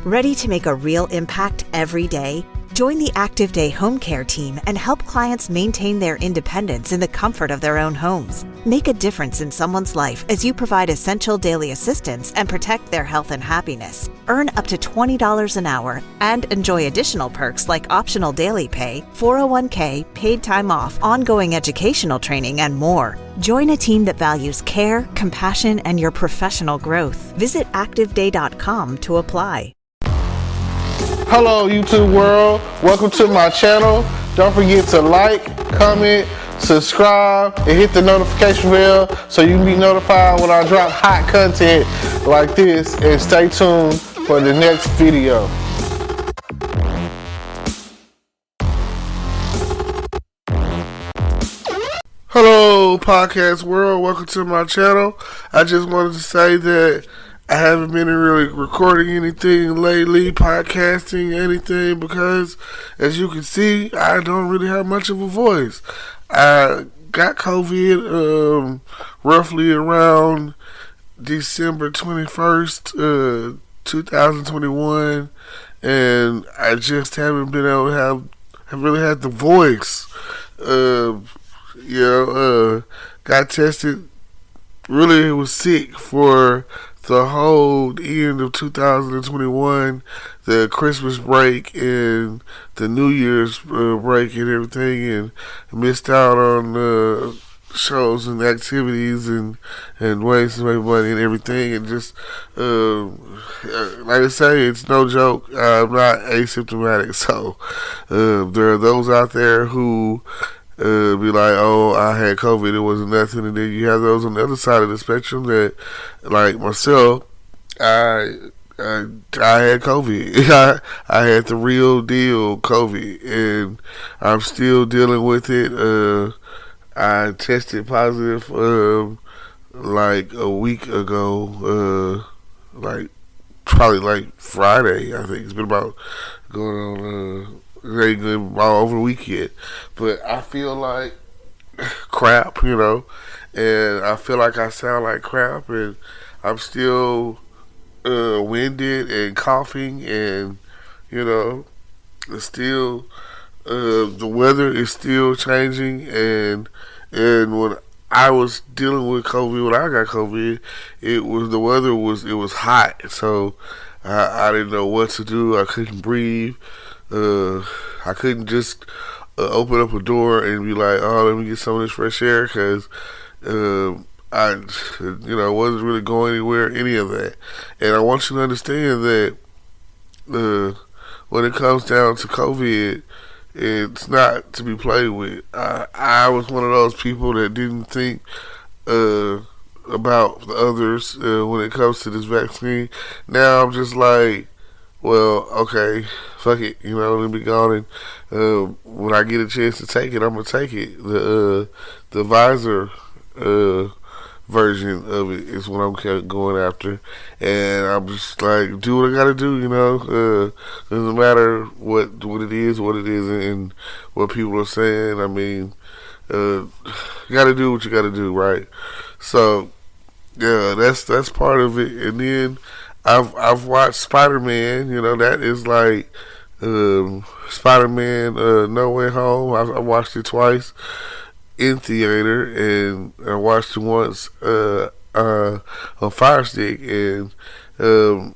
Ready to make a real impact every day? Join the Active Day Home Care team and help clients maintain their independence in the comfort of their own homes. Make a difference in someone's life as you provide essential daily assistance and protect their health and happiness. Earn up to $20 an hour and enjoy additional perks like optional daily pay, 401k, paid time off, ongoing educational training, and more. Join a team that values care, compassion, and your professional growth. Visit activeday.com to apply. Hello YouTube world, welcome to my channel. Don't forget to like, comment, subscribe, and hit the notification bell so you can be notified when I drop hot content like this, and stay tuned for the next video. Hello podcast world, welcome to my channel. I just wanted to say that I haven't been really recording anything lately, podcasting, anything, because as you can see, I don't really have much of a voice. I got COVID roughly around December 21st, 2021, and I just haven't been able to have really had the voice. Got tested, really was sick for the whole end of 2021, the Christmas break and the New Year's break and everything, and missed out on shows and activities and ways to make money and everything, and just like I say, it's no joke. I'm not asymptomatic, so there are those out there who be like, oh, I had COVID, it wasn't nothing. And then you have those on the other side of the spectrum that, like myself, I had COVID. I had the real deal COVID, and I'm still dealing with it. I tested positive like a week ago, probably like Friday, I think. It's been about going on it ain't good all over the weekend, but I feel like crap, and I feel like I sound like crap, and I'm still winded and coughing, and it's still the weather is still changing, and when I was dealing with COVID, when I got COVID, it was hot, so I didn't know what to do. I couldn't breathe. I couldn't just open up a door and be like, oh, let me get some of this fresh air, because I wasn't really going anywhere, any of that. And I want you to understand that when it comes down to COVID, it's not to be played with. I was one of those people that didn't think about the others when it comes to this vaccine. Now I'm just like, well, okay, fuck it, let me go on, and when I get a chance to take it, I'm gonna take it. The Visor version of it is what I'm going after, and I'm just like, do what I gotta do, doesn't matter what it is, what it isn't, and what people are saying. I mean, you gotta do what you gotta do, right? So, yeah, that's part of it, and then I've watched Spiderman, that is like Spiderman No Way Home. I watched it twice in theater, and I watched it once on Fire Stick, and I'm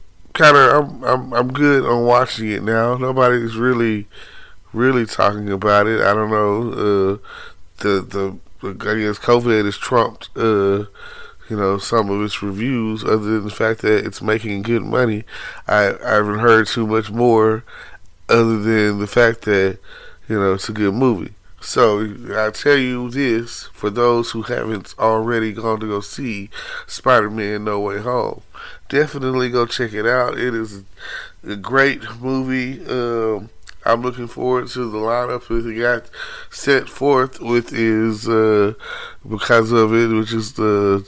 good on watching it now. Nobody's really talking about it. I don't know. I guess COVID has trumped some of its reviews, other than the fact that it's making good money. I haven't heard too much more, other than the fact that it's a good movie. So I tell you this, for those who haven't already gone to go see Spider-Man No Way Home, definitely go check it out. It is a great movie. I'm looking forward to the lineup that he got set forth with is because of it, which is the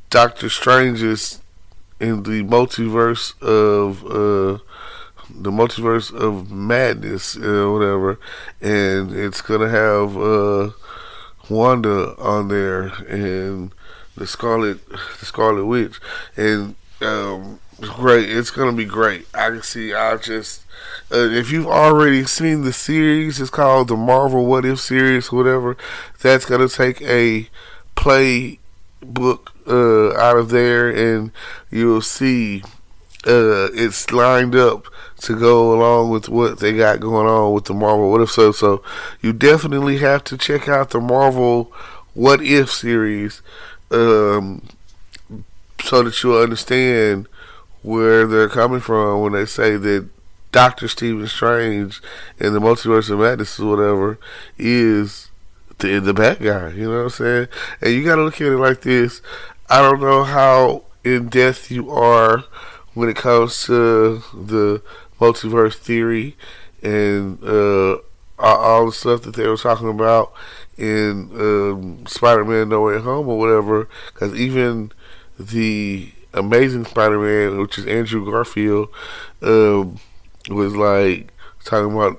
Doctor Strange's in the multiverse of madness, whatever, and it's gonna have Wanda on there and the Scarlet Witch, and It's great. It's gonna be great. I can see. I just if you've already seen the series, it's called the Marvel What If series, whatever. That's gonna take a play book out of there, and you'll see it's lined up to go along with what they got going on with the Marvel What If. So you definitely have to check out the Marvel What If series, so that you'll understand where they're coming from when they say that Doctor Stephen Strange in the Multiverse of Madness or whatever is the bad guy. You know what I'm saying? And you got to look at it like this. I don't know how in depth you are when it comes to the multiverse theory and all the stuff that they were talking about in Spider-Man No Way Home or whatever. Because even the Amazing Spider-Man, which is Andrew Garfield, was like talking about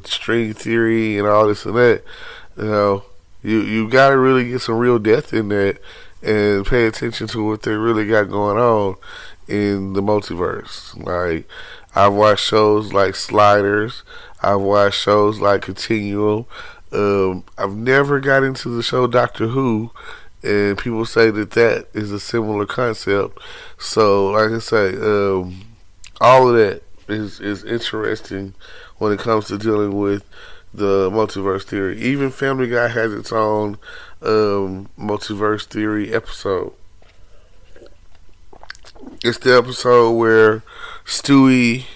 string theory and all this and that. You know, you got to really get some real depth in that and pay attention to what they really got going on in the multiverse. Like, I've watched shows like Sliders. I've watched shows like Continuum. I've never got into the show Doctor Who, and people say that is a similar concept. So, like I say, all of that is interesting when it comes to dealing with the multiverse theory. Even Family Guy has its own multiverse theory episode. It's the episode where Stewie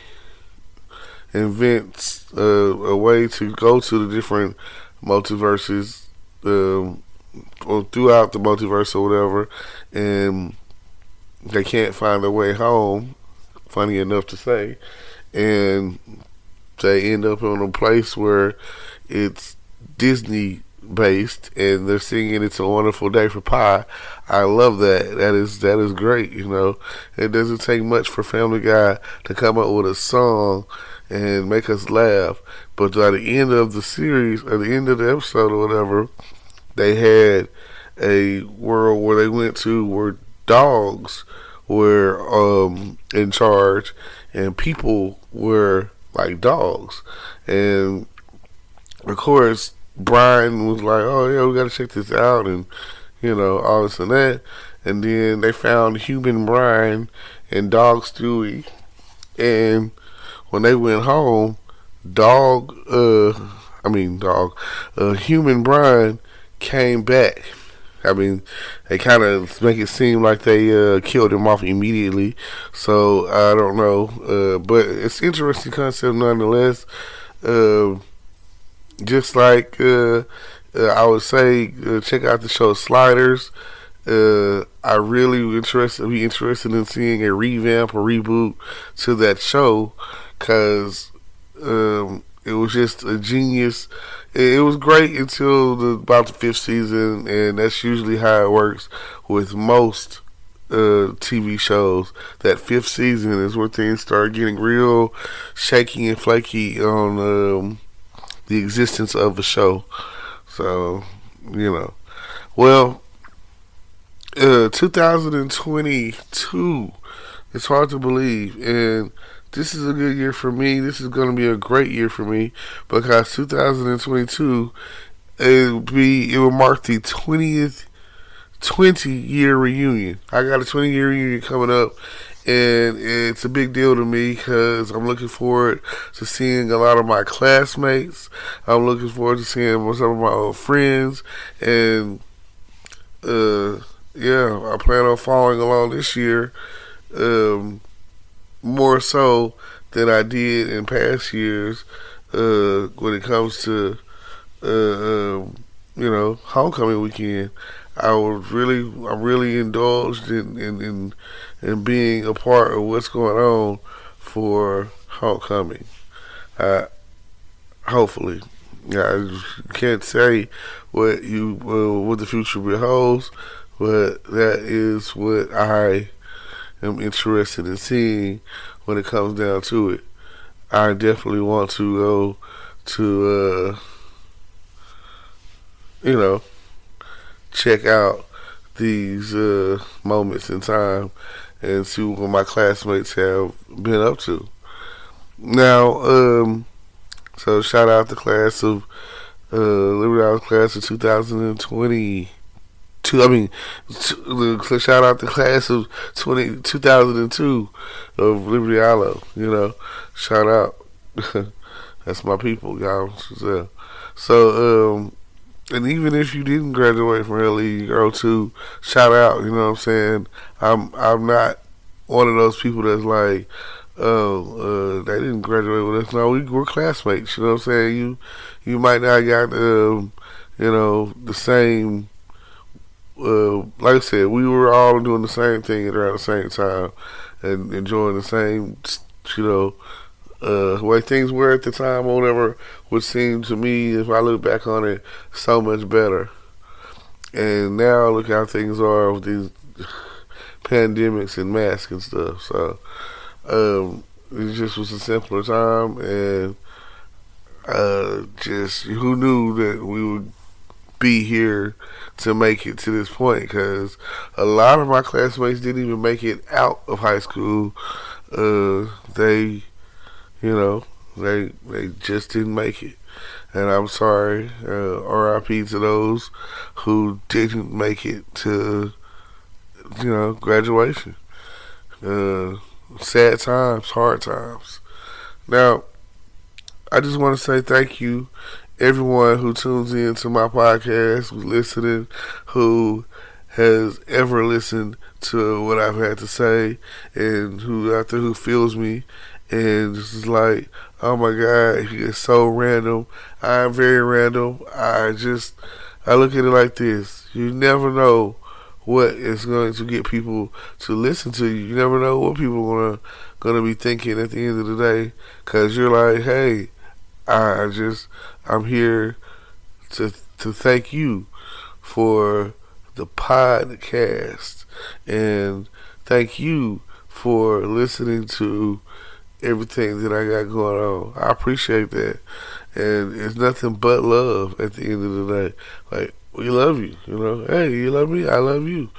invents a way to go to the different multiverses or throughout the multiverse or whatever, and they can't find their way home, funny enough to say, and they end up in a place where it's Disney based and they're singing "It's a Wonderful Day" for Pi. I love that. That is great. You know, it doesn't take much for Family Guy to come up with a song and make us laugh, but by the end of the series, at the end of the episode or whatever, they had a world where they went to where dogs were in charge and people were like dogs. And of course Brian was like, oh yeah, we gotta check this out, and you know, all this and that. And then they found human Brian and dog Stewie, and when they went home, human Brian came back. I mean, they kind of make it seem like they killed him off immediately. So I don't know, but it's an interesting concept nonetheless. Just like I would say, check out the show Sliders. I really be interested in seeing a revamp or reboot to that show, because it was just a genius. It was great until about the fifth season, and that's usually how it works with most TV shows. That fifth season is where things start getting real shaky and flaky on the existence of the show. So, you know. Well, 2022, it's hard to believe, and this is a good year for me. This is going to be a great year for me, because 2022, it will mark the 20-year reunion. I got a 20-year reunion coming up, and it's a big deal to me because I'm looking forward to seeing a lot of my classmates. I'm looking forward to seeing some of my old friends, and yeah, I plan on following along this year, more so than I did in past years, when it comes to homecoming weekend. I'm really indulged in being a part of what's going on for homecoming. Hopefully, yeah, I can't say what the future beholds, but that is what I am interested in seeing when it comes down to it. I definitely want to go to check out these moments in time and see what my classmates have been up to. Now, so shout out the class of Liberty Island class of 2020. Shout out the class of 2002 of Liberty Island. Shout out. That's my people, y'all. So, and even if you didn't graduate from LE or 02, shout out. You know what I'm saying? I'm not one of those people that's like, oh, they didn't graduate with us. No, we're classmates. You know what I'm saying? You might not got the same. Like I said, we were all doing the same thing around the same time and enjoying the same, way things were at the time or whatever would seem to me, if I look back on it, so much better. And now look how things are with these pandemics and masks and stuff. So it just was a simpler time, and just who knew that we would be here to make it to this point, because a lot of my classmates didn't even make it out of high school. They just didn't make it, and I'm sorry. R.I.P. to those who didn't make it to graduation. Sad times, hard times. Now, I just want to say thank you, everyone who tunes in to my podcast, who's listening, who has ever listened to what I've had to say, and who out there who feels me, and just is like, oh my God, he is so random. I am very random. I look at it like this: you never know what is going to get people to listen to you. You never know what people are gonna be thinking at the end of the day, because you're like, hey, I'm here to thank you for the podcast, and thank you for listening to everything that I got going on. I appreciate that, and it's nothing but love at the end of the day. Like, we love you, Hey, you love me, I love you.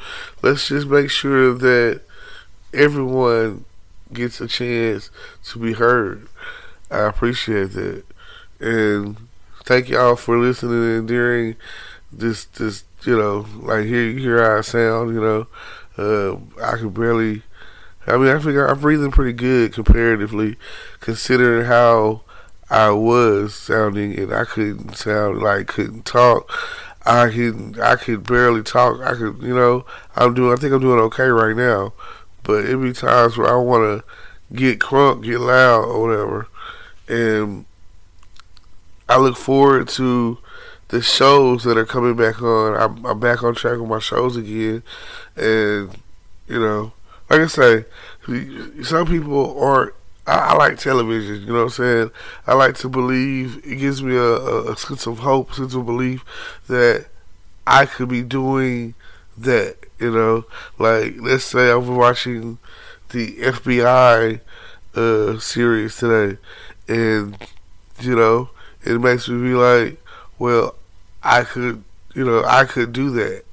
Let's just make sure that everyone gets a chance to be heard. I appreciate that, and thank y'all for listening and during this like hear how I sound. I can barely. I figure I'm breathing pretty good comparatively, considering how I was sounding, and I couldn't talk. I could barely talk. I think I'm doing okay right now, but it be times where I want to get crunk, get loud, or whatever. And I look forward to the shows that are coming back on. I'm back on track with my shows again, and like I say, some people aren't. I like television, you know what I'm saying? I like to believe. It gives me a sense of hope, sense of belief that I could be doing that, Like, let's say I was watching the FBI series today, and, it makes me be like, well, I could do that,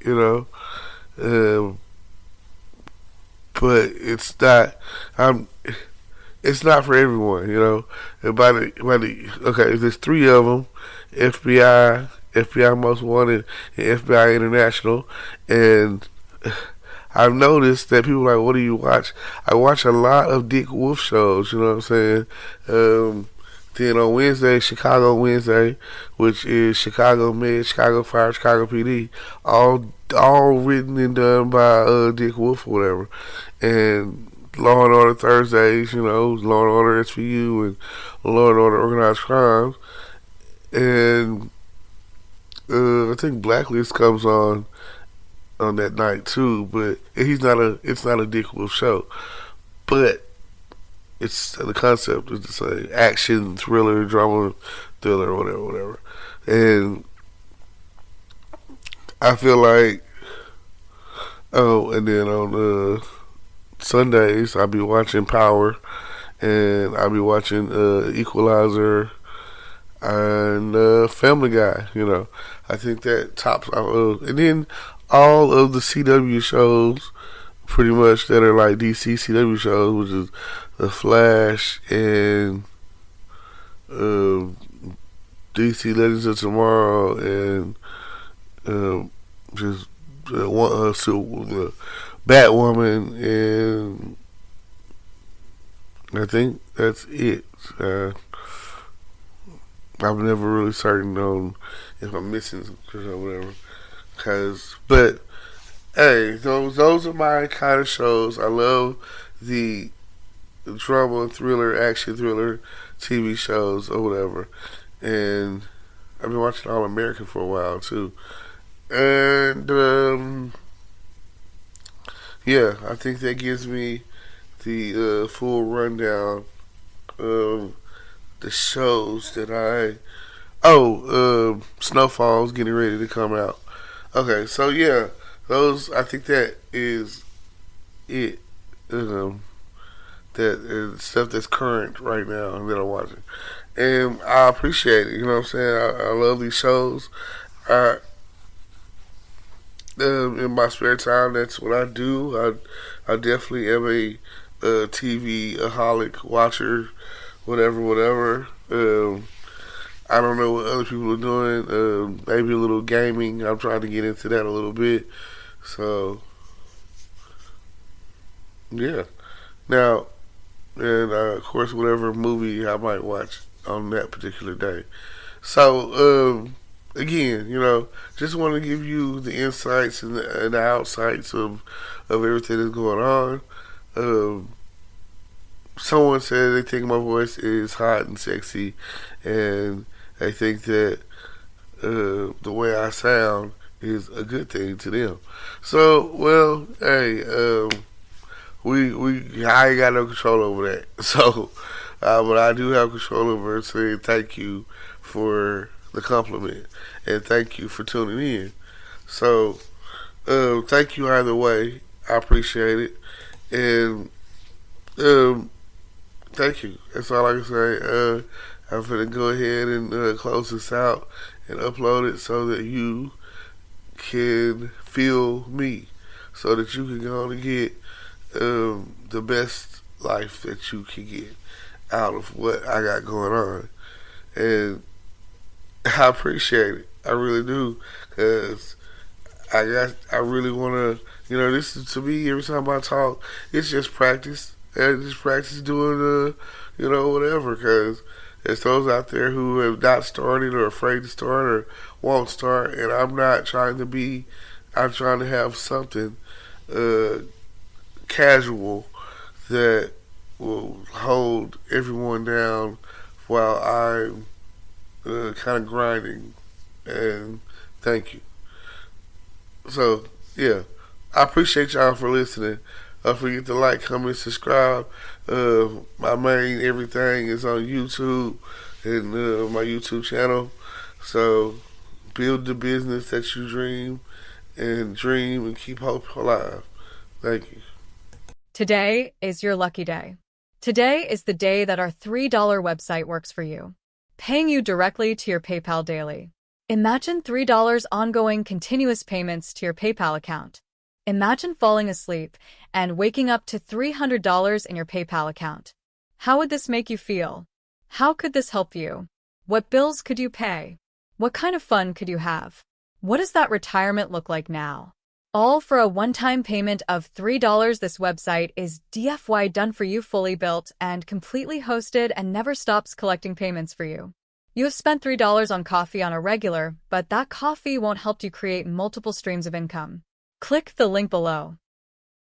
but it's not. It's not for everyone, And if there's three of them, FBI Most Wanted, and FBI International, and I've noticed that people are like, what do you watch? I watch a lot of Dick Wolf shows, you know what I'm saying? Then on Wednesday, Chicago Wednesday, which is Chicago Med, Chicago Fire, Chicago PD, all written and done by Dick Wolf or whatever. And Law and Order Thursdays, Law and Order SVU and Law and Order Organized Crimes. And I think Blacklist comes on that night too, but it's not a Dick Wolf show. But it's the concept is the same: action, thriller, drama, thriller, whatever. And I feel like, and then on Sundays I'll be watching Power, and I'll be watching Equalizer and Family Guy. I think that tops. And then all of the CW shows pretty much that are like DC CW shows, which is The Flash and uh, DC Legends of Tomorrow and just Batwoman, and I think that's it. I'm never really certain on if I'm missing something or whatever. But hey, those are my kind of shows. I love the drama, thriller, action thriller TV shows or whatever. And I've been watching All American for a while too. And yeah, I think that gives me the full rundown of the shows that Snowfall's getting ready to come out. Okay, so yeah, I think that is it. That stuff that's current right now that I'm watching, and I appreciate it. You know what I'm saying? I love these shows. In my spare time, that's what I do. I definitely am a TV aholic watcher, whatever. I don't know what other people are doing. Maybe a little gaming. I'm trying to get into that a little bit. So yeah. Now, and of course, whatever movie I might watch on that particular day. So again, just want to give you the insights and the outsights of everything that's going on. Someone said they think my voice is hot and sexy, and they think that the way I sound is a good thing to them. So, well, hey, I ain't got no control over that. So, but I do have control over saying thank you for the compliment, and thank you for tuning in. So, thank you either way. I appreciate it, and thank you. That's all I can say. I'm gonna go ahead and close this out and upload it so that you can feel me, so that you can go on and get the best life that you can get out of what I got going on. And I appreciate it. I really do, because I really want to. This is, to me, every time I talk, it's just practice. And just practice doing whatever, because there's those out there who have not started or afraid to start or won't start, and I'm not trying to be. I'm trying to have something casual that will hold everyone down while I'm kind of grinding. And thank you. So yeah, I appreciate y'all for listening. Don't forget to like, comment, subscribe. My main everything is on YouTube and my YouTube channel. So build the business that you dream and keep hope alive. Thank you. Today is your lucky day. Today is the day that our $3 website works for you, paying you directly to your PayPal daily. Imagine $3 ongoing continuous payments to your PayPal account. Imagine falling asleep and waking up to $300 in your PayPal account. How would this make you feel? How could this help you? What bills could you pay? What kind of fun could you have? What does that retirement look like now? All for a one-time payment of $3. This website is DFY done for you, fully built and completely hosted, and never stops collecting payments for you. You have spent $3 on coffee on a regular, but that coffee won't help you create multiple streams of income. Click the link below.